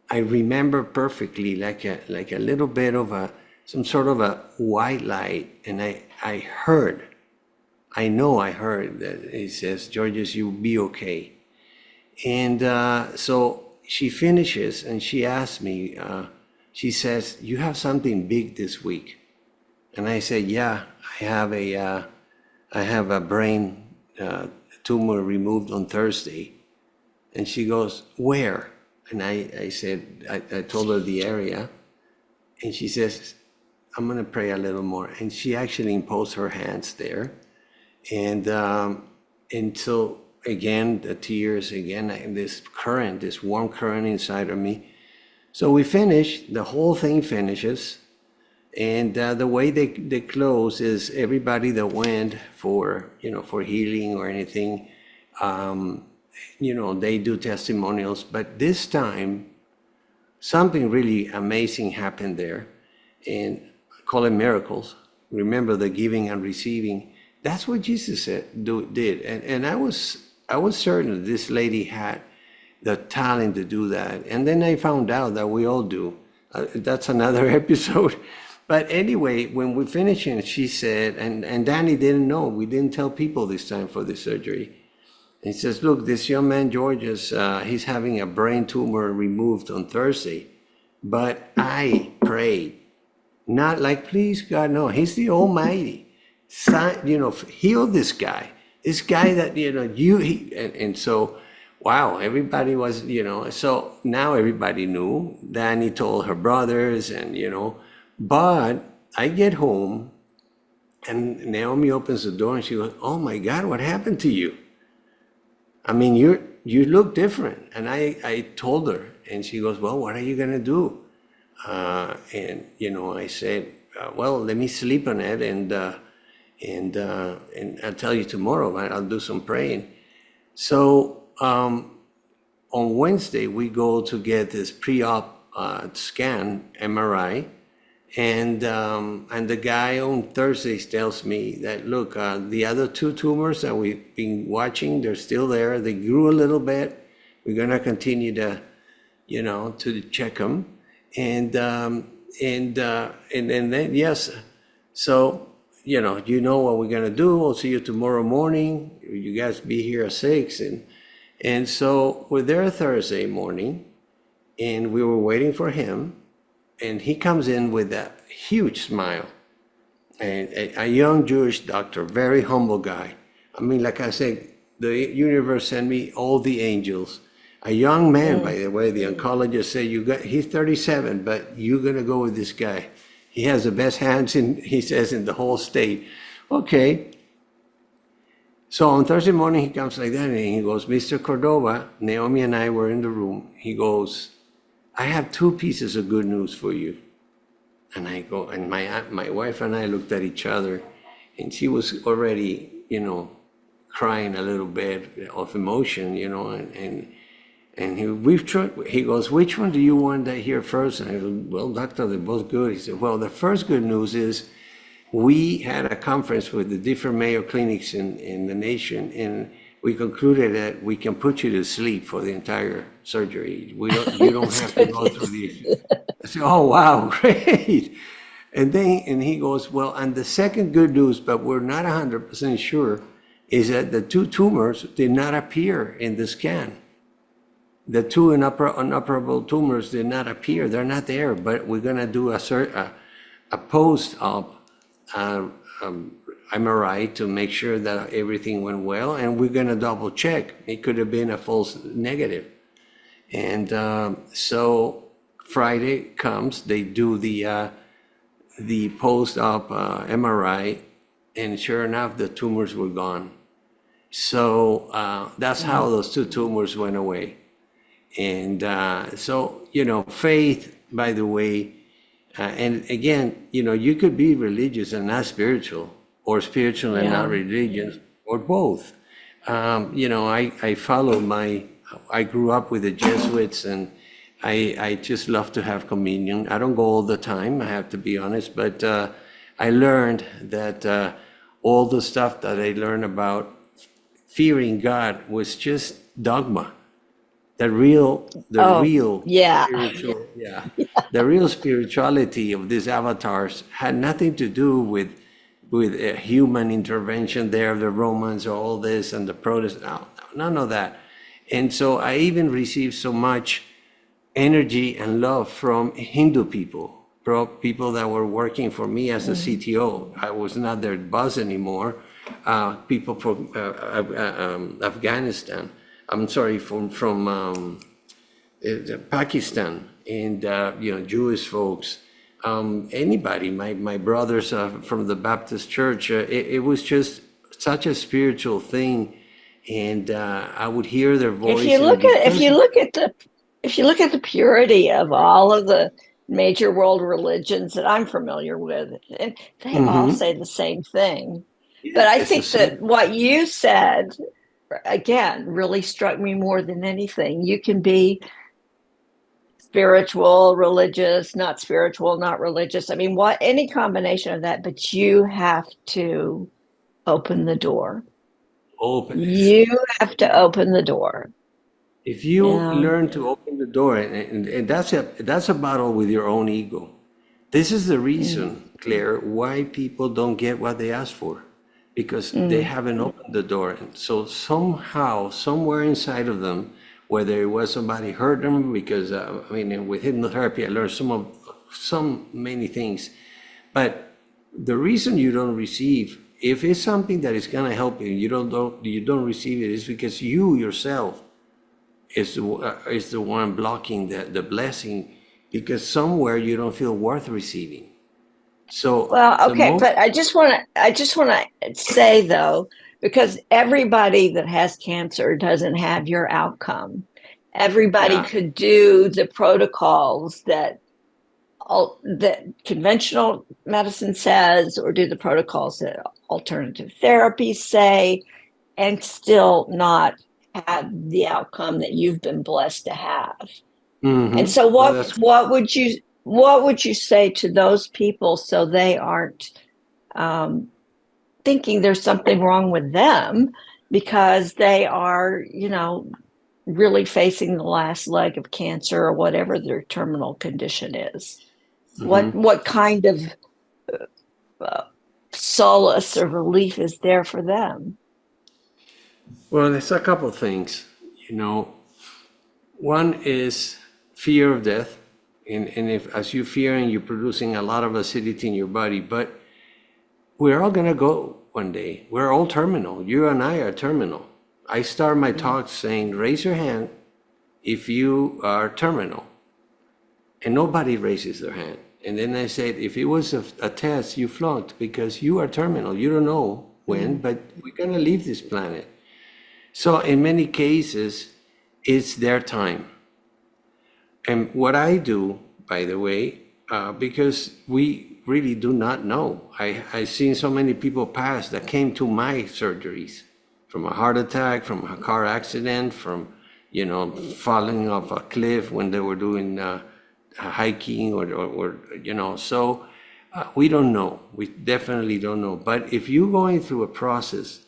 I remember perfectly like a little bit of some sort of a white light. And I heard that it says, Georges, you'll be okay. And so she finishes and she asks me, she says, you have something big this week. And I said, yeah, I have a brain tumor removed on Thursday. And she goes, where? And I said, I told her the area. And she says, I'm going to pray a little more. And she actually imposed her hands there. And so again, the tears, again, this warm current inside of me. So we finish, the whole thing finishes. And the way they close is everybody that went for healing or anything, they do testimonials. But this time, something really amazing happened there. And I call it miracles. Remember the giving and receiving. That's what Jesus did. And I was certain this lady had the talent to do that. And then I found out that we all do. That's another episode. But anyway, when we finished, and she said, and Danny didn't know, we didn't tell people this time for the surgery. And he says, look, this young man, Georges, he's having a brain tumor removed on Thursday. But I prayed, not like, please, God, no, he's the Almighty. Heal this guy that, and so, wow, everybody was, so now everybody knew. Danny told her brothers and, but I get home and Naomi opens the door and she goes, oh my God, what happened to you? I mean, you look different. And I told her and she goes, well, what are you going to do? I said, well, let me sleep on it and I'll tell you tomorrow, I'll do some praying. So on Wednesday, we go to get this pre-op scan, MRI. And the guy on Thursdays tells me that, look, the other two tumors that we've been watching, they're still there. They grew a little bit. We're going to continue to, to check them. And then, yes. So, you know what we're going to do. We'll see you tomorrow morning. You guys be here at 6. And so we're there Thursday morning and we were waiting for him. And he comes in with a huge smile, and a young Jewish doctor, very humble guy. I mean, like I said, the universe sent me all the angels. A young man, by the way, the oncologist said, he's 37, but you're gonna go with this guy. He has the best hands he says, in the whole state. Okay. So on Thursday morning, he comes like that and he goes, Mr. Cordoba, Naomi and I were in the room. He goes, I have two pieces of good news for you. And I go, and my wife and I looked at each other, and she was already, crying a little bit of emotion, and he goes, which one do you want to hear first? And I go, well, doctor, they're both good. He said, well, the first good news is we had a conference with the different Mayo clinics in the nation, and we concluded that we can put you to sleep for the entire surgery. You don't have to go through these. I said, oh, wow, great. And he goes, well, and the second good news, but we're not 100% sure, is that the two tumors did not appear in the scan. The two inoperable tumors did not appear. They're not there, but we're going to do a post-op MRI to make sure that everything went well, and we're going to double check. It could have been a false negative. And so Friday comes, they do the post-op MRI, and sure enough, the tumors were gone. So that's how those two tumors went away. And so, faith, by the way, and again, you could be religious and not spiritual, or spiritual and not religious, or both. I follow I grew up with the Jesuits, and I just love to have communion. I don't go all the time, I have to be honest, but I learned that all the stuff that I learned about fearing God was just dogma. The real spiritual, the real spirituality of these avatars had nothing to do with human intervention there, the Romans, or all this, and the Protestants. No, none of that. And so I even received so much energy and love from Hindu people that were working for me as a CTO. I was not their boss anymore. People from Afghanistan. I'm sorry, from Pakistan, and Jewish folks, anybody, my brothers from the Baptist church. It was just such a spiritual thing, and I would hear their voice. If you look at the purity of all of the major world religions that I'm familiar with, and they all say the same thing. But I think that what you said, again, really struck me more than anything. You can be spiritual, religious, not spiritual, not religious. I mean, any combination of that, but you have to open the door. You have to open the door. If you learn to open the door, and that's a battle with your own ego. This is the reason, Claire, why people don't get what they ask for. Because they haven't opened the door. And so somehow, somewhere inside of them, whether it was somebody hurt them, because with hypnotherapy, I learned many things. But the reason you don't receive, if it's something that is going to help you, you don't receive it, is because you yourself is the one blocking the blessing, because somewhere you don't feel worth receiving. So but I just want to say, though, because everybody that has cancer doesn't have your outcome. Everybody could do the protocols that conventional medicine says, or do the protocols that alternative therapies say, and still not have the outcome that you've been blessed to have. And so what would you say to those people so they aren't thinking there's something wrong with them, because they are, really facing the last leg of cancer or whatever their terminal condition is? What kind of solace or relief is there for them? Well, there's a couple of things. One is fear of death. And if, as you fear, and you're producing a lot of acidity in your body, but we're all going to go one day. We're all terminal. You and I are terminal. I start my talk saying, raise your hand if you are terminal? And nobody raises their hand. And then I said, if it was a test, you flunked because you are terminal. You don't know when, but we're going to leave this planet. So in many cases, it's their time. And what I do, by the way, because we really do not know. I've seen so many people pass that came to my surgeries from a heart attack, from a car accident, from, falling off a cliff when they were doing hiking or so we don't know. We definitely don't know. But if you're going through a process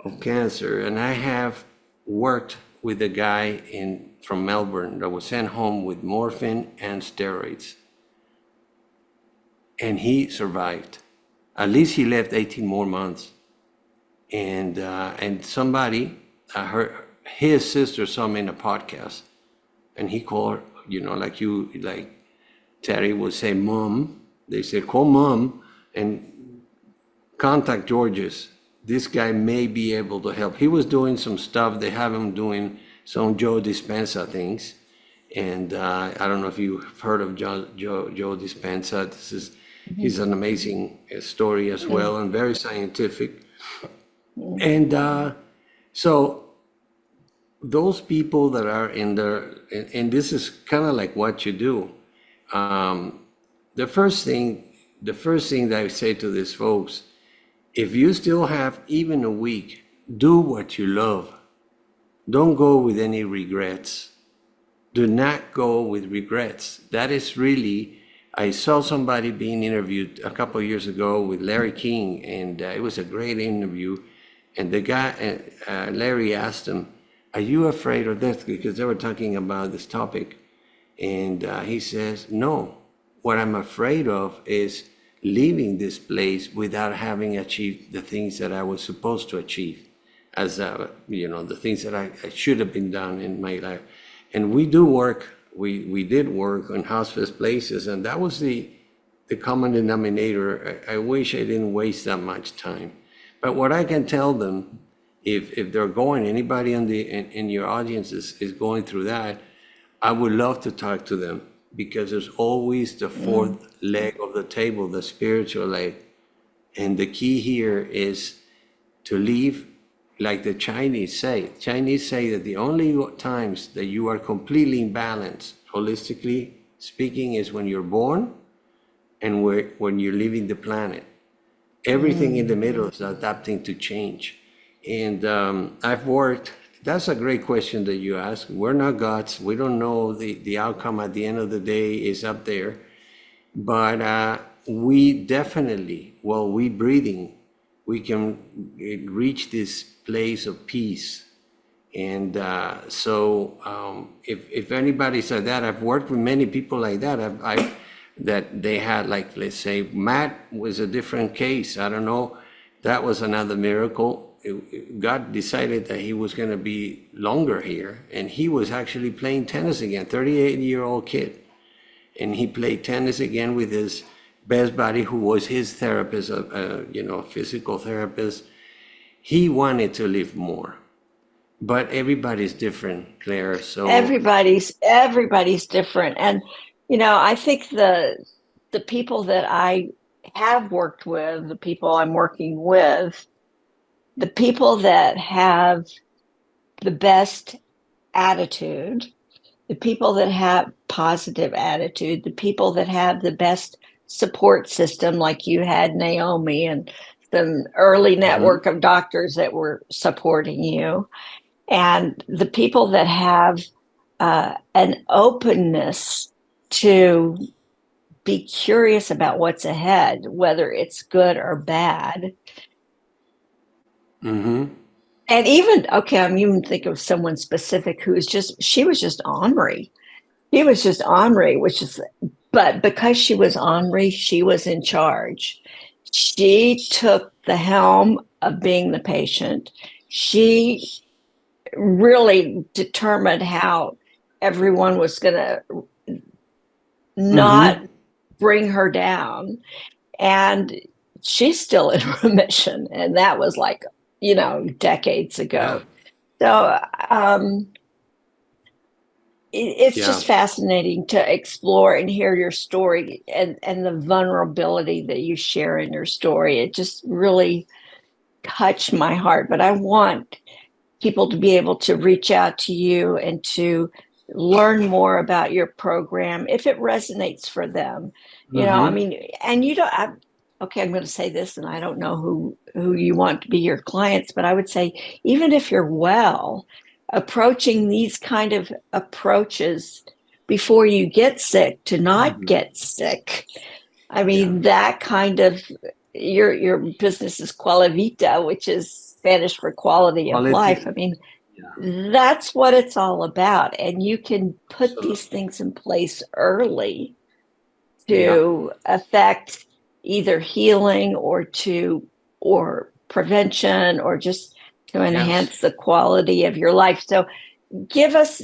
of cancer, and I have worked with a guy from Melbourne that was sent home with morphine and steroids, and he survived. At least he lived 18 more months. And somebody, his sister saw me in a podcast, and he called her, like Terry would say, Mom. They said, call Mom and contact Georges. This guy may be able to help. He was doing some stuff. They have him doing some Joe Dispenza things. And I don't know if you've heard of Joe Dispenza. He's an amazing story as well, and very scientific. And so those people that are in there, and this is kind of like what you do. The first thing that I say to these folks, if you still have even a week, do what you love. Don't go with any regrets. Do not go with regrets. That is really, I saw somebody being interviewed a couple of years ago with Larry King, and it was a great interview. And the guy, Larry asked him, are you afraid of death? Because they were talking about this topic. And he says, no. What I'm afraid of is leaving this place without having achieved the things that I was supposed to achieve, as the things that I should have been done in my life. And we do work. We did work on hospice places, and that was the common denominator. I wish I didn't waste that much time. But what I can tell them, if they're going, anybody in your audience is going through that, I would love to talk to them, because there's always the fourth leg of the table, the spiritual leg. And the key here is to leave, like the Chinese say. Chinese say that the only times that you are completely in balance, holistically speaking, is when you're born and when you're leaving the planet. Everything in the middle is adapting to change. And I've worked. That's a great question that you ask. We're not gods. We don't know the outcome at the end of the day is up there. But we definitely, while we breathing, we can reach this place of peace. And so if anybody said that, I've worked with many people like that. That they had, like, let's say, Matt was a different case. I don't know. That was another miracle. God decided that he was going to be longer here, and he was actually playing tennis again, 38-year-old kid. And he played tennis again with his best buddy, who was his therapist, physical therapist. He wanted to live more, but everybody's different, Claire. So everybody's different. And, I think the people that I have worked with, the people I'm working with, the people that have the best attitude, the people that have positive attitude, the people that have the best support system, like you had Naomi and some early network of doctors that were supporting you, and the people that have an openness to be curious about what's ahead, whether it's good or bad. And even, I'm even thinking of someone specific she was just ornery. She was just ornery, but because she was ornery, she was in charge. She took the helm of being the patient. She really determined how everyone was going to not bring her down. And she's still in remission. And that was like, decades ago. So it's Yeah. just fascinating to explore and hear your story and the vulnerability that you share in your story. It just really touched my heart. But I want people to be able to reach out to you and to learn more about your program if it resonates for them. I mean, and you don't. Okay, I'm going to say this, and I don't know who you want to be your clients, but I would say even if you're well, approaching these kind of approaches before you get sick to not get sick. I mean, that kind of your business is Qualivita, which is Spanish for quality of life. I mean, that's what it's all about. And you can put these things in place early to affect either healing or prevention or just to enhance the quality of your life. So give us,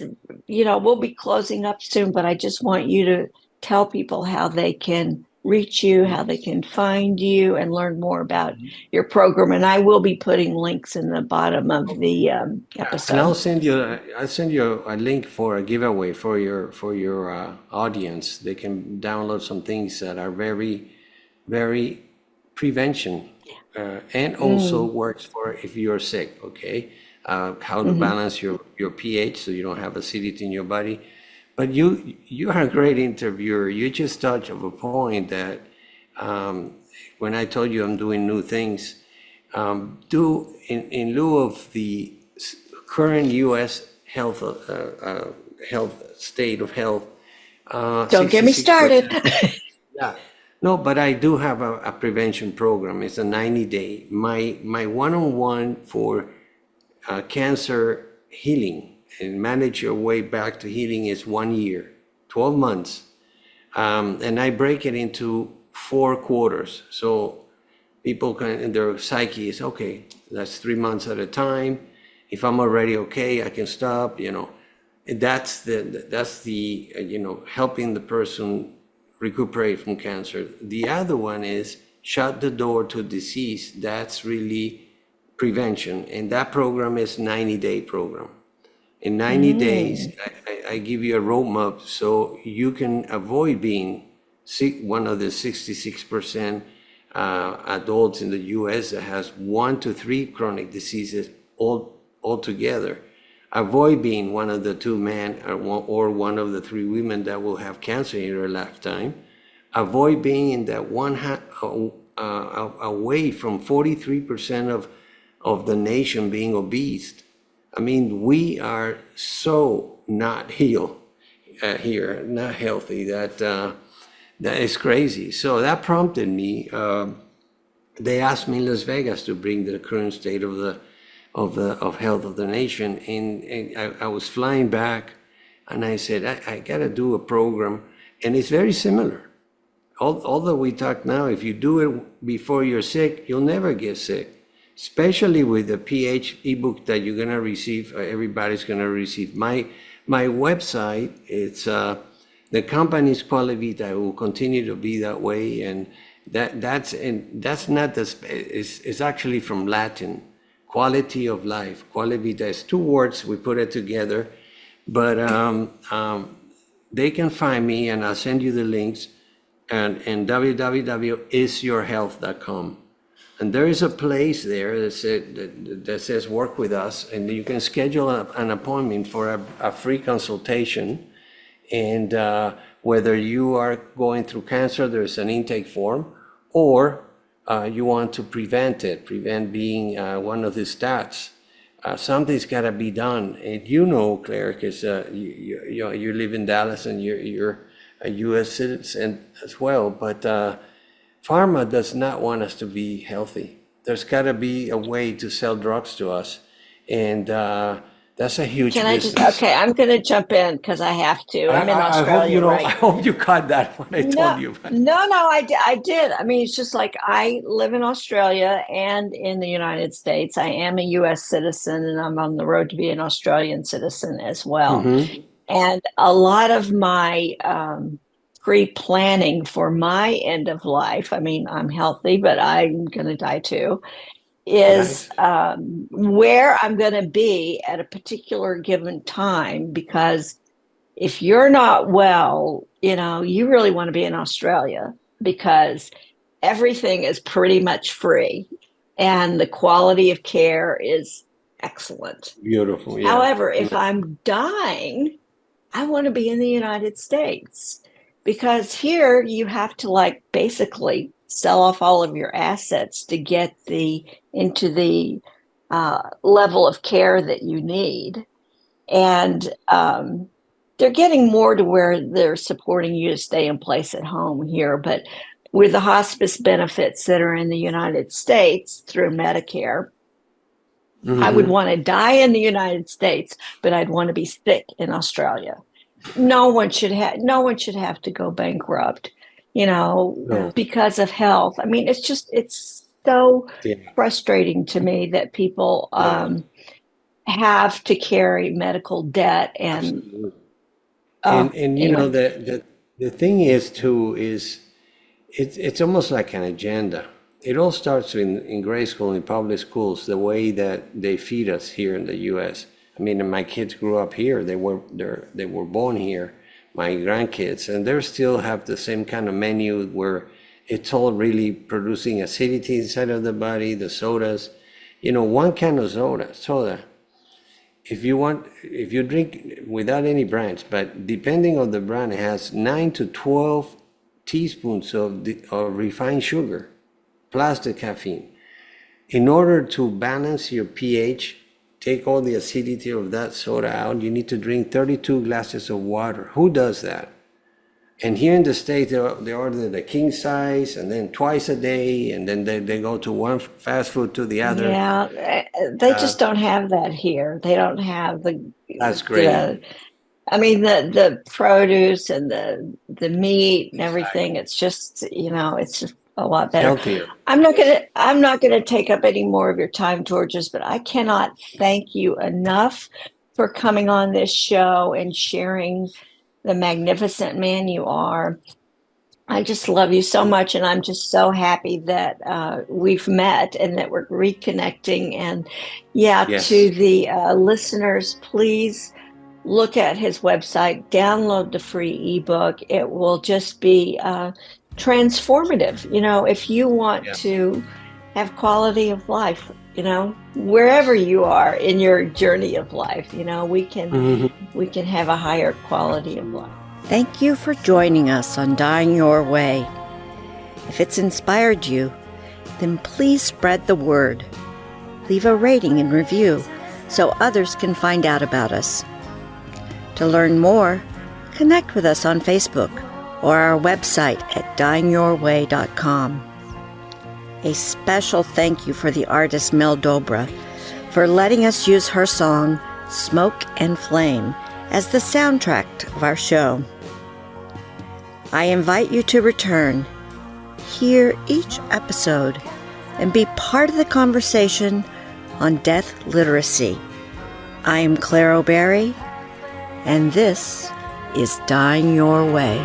we'll be closing up soon, but I just want you to tell people how they can reach you, how they can find you and learn more about your program. And I will be putting links in the bottom of the episode. And I'll send you a link for a giveaway for your audience. They can download some things that are very, very prevention and also works for if you're sick. Okay, how to balance your pH so you don't have acidity in your body. But you are a great interviewer. You just touched of a point that when I told you I'm doing new things, do in lieu of the current U.S. health state of health. Don't get me started. Yeah, no, but I do have a prevention program. It's a 90-day. My one-on-one for cancer healing and manage your way back to healing is 1 year, 12 months. And I break it into 4 quarters. So people can, their psyche is, okay, that's 3 months at a time. If I'm already okay, I can stop, That's the helping the person recuperate from cancer. The other one is shut the door to disease. That's really prevention. And that program is 90-day program. In 90 days, I give you a roadmap so you can avoid being one of the 66% adults in the US that has 1 to 3 chronic diseases altogether. Avoid being one of the 2 men or one of the 3 women that will have cancer in their lifetime. Avoid being in that away from 43% of the nation being obese. I mean, we are so not healed here, not healthy, that is crazy. So that prompted me. They asked me in Las Vegas to bring the current state of health of the nation, and I was flying back, and I said, I gotta do a program, and it's very similar. Although we talk now, if you do it before you're sick, you'll never get sick. Especially with the pH ebook that you're gonna receive, everybody's gonna receive. My website, it's the company's Qualivita. It will continue to be that way, and that's not it's actually from Latin, quality of life. Qualivita is 2 words. We put it together, but they can find me, and I'll send you the links, and www.isyourhealth.com. And there is a place there that says work with us, and you can schedule an appointment for a free consultation. And whether you are going through cancer, there's an intake form, or you want to prevent being one of the stats. Something's got to be done. And Claire, because you live in Dallas and you're a U.S. citizen as well, but pharma does not want us to be healthy. There's got to be a way to sell drugs to us, and that's a huge business. Okay, I'm going to jump in because I have to. I'm in Australia, right? I hope you caught that when I told you. No, I did. I mean, it's just like I live in Australia and in the United States. I am a U.S. citizen, and I'm on the road to be an Australian citizen as well. And a lot of my pre-planning for my end of life, I mean, I'm healthy, but I'm going to die too, is where I'm going to be at a particular given time, because if you're not well, you really want to be in Australia because everything is pretty much free and the quality of care is excellent. Beautiful. Yeah. However, if I'm dying, I want to be in the United States because here you have to basically sell off all of your assets to get into the level of care that you need. And they're getting more to where they're supporting you to stay in place at home here. But with the hospice benefits that are in the United States through Medicare, I would want to die in the United States, but I'd want to be sick in Australia. No one should have to go bankrupt, No. because of health. I mean, it's so frustrating to me that people have to carry medical debt and the thing is too is it's almost like an agenda. It all starts in grade school, in public schools, the way that they feed us here in the U.S. I mean, my kids grew up here. They were born here, my grandkids, and they still have the same kind of menu where it's all really producing acidity inside of the body, the sodas. One can of soda, if you drink without any brands, but depending on the brand, it has 9 to 12 teaspoons of refined sugar, plus the caffeine. In order to balance your pH, take all the acidity of that soda out, you need to drink 32 glasses of water. Who does that? And here in the States, they order the king size and then twice a day, and then they go to one fast food to the other. Yeah, they just don't have that here. They don't have That's great. The produce and the meat and everything. It's just, it's just a lot better. Healthier. I'm not gonna take up any more of your time, Georges, but I cannot thank you enough for coming on this show and sharing the magnificent man you are. I just love you so much, and I'm just so happy that we've met and that we're reconnecting. And Yes. To the listeners, please look at his website, download the free ebook. It will just be transformative. If you want to have quality of life, wherever you are in your journey of life, we can have a higher quality of life. Thank you for joining us on Dying Your Way. If it's inspired you, then please spread the word. Leave a rating and review so others can find out about us. To learn more, connect with us on Facebook or our website at dyingyourway.com. A special thank you for the artist Mel Dobra for letting us use her song, Smoke and Flame, as the soundtrack of our show. I invite you to return, hear each episode, and be part of the conversation on death literacy. I am Claire O'Berry, and this is Dying Your Way.